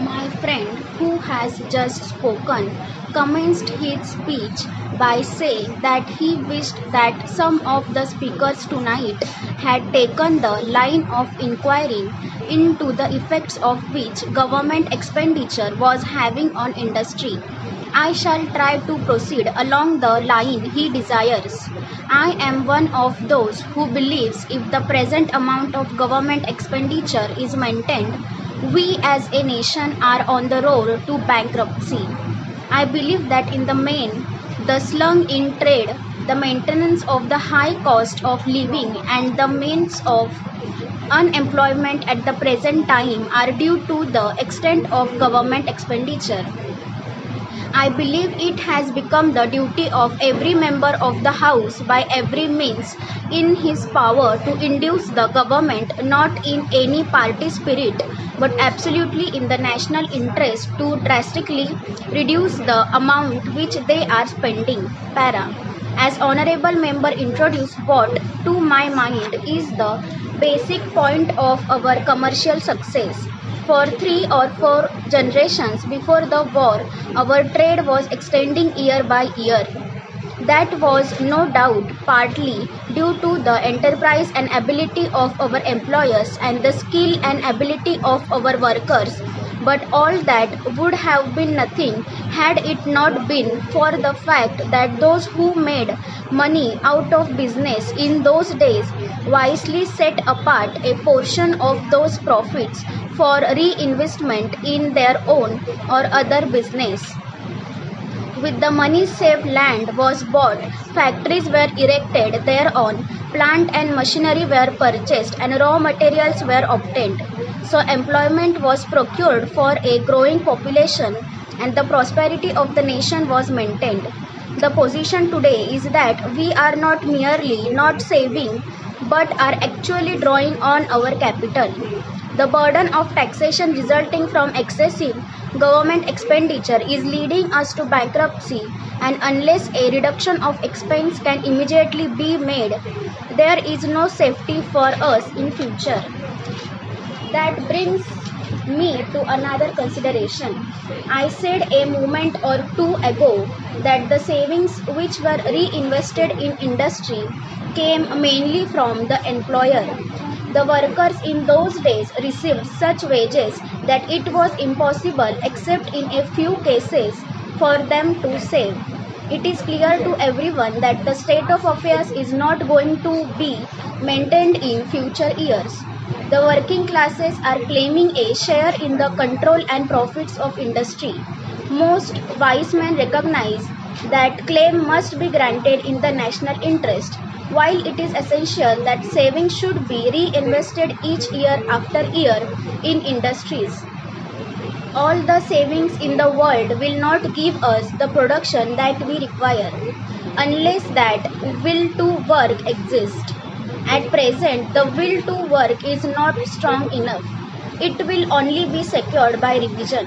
My friend who has just spoken commenced his speech by saying that he wished that some of the speakers tonight had taken the line of inquiring into the effects of which government expenditure was having on industry. I shall try to proceed along the line he desires. I am one of those who believes if the present amount of government expenditure is maintained, we as a nation are on the road to bankruptcy. I believe that in the main, the slung in trade, the maintenance of the high cost of living and the means of unemployment at the present time are due to the extent of government expenditure. I believe it has become the duty of every member of the House by every means in his power to induce the government not in any party spirit but absolutely in the national interest to drastically reduce the amount which they are spending. Para. As honorable member introduced what to my mind is the basic point of our commercial success. For 3 or 4 generations before the war, our trade was extending year by year. That was no doubt partly due to the enterprise and ability of our employers and the skill and ability of our workers. But all that would have been nothing had it not been for the fact that those who made money out of business in those days wisely set apart a portion of those profits for reinvestment in their own or other business. With the money saved, land was bought, factories were erected thereon, plant and machinery were purchased, and raw materials were obtained. So employment was procured for a growing population, and the prosperity of the nation was maintained. The position today is that we are not merely not saving, but are actually drawing on our capital. The burden of taxation resulting from excessive government expenditure is leading us to bankruptcy, and unless a reduction of expense can immediately be made, there is no safety for us in future. That brings me to another consideration. I said a moment or two ago that the savings which were reinvested in industry came mainly from the employer. The workers in those days received such wages that it was impossible, except in a few cases, for them to save. It is clear to everyone that the state of affairs is not going to be maintained in future years. The working classes are claiming a share in the control and profits of industry. Most wise men recognize that claim must be granted in the national interest, while it is essential that savings should be reinvested each year after year in industries. All the savings in the world will not give us the production that we require, unless that will to work exists. At present, the will to work is not strong enough. It will only be secured by revision.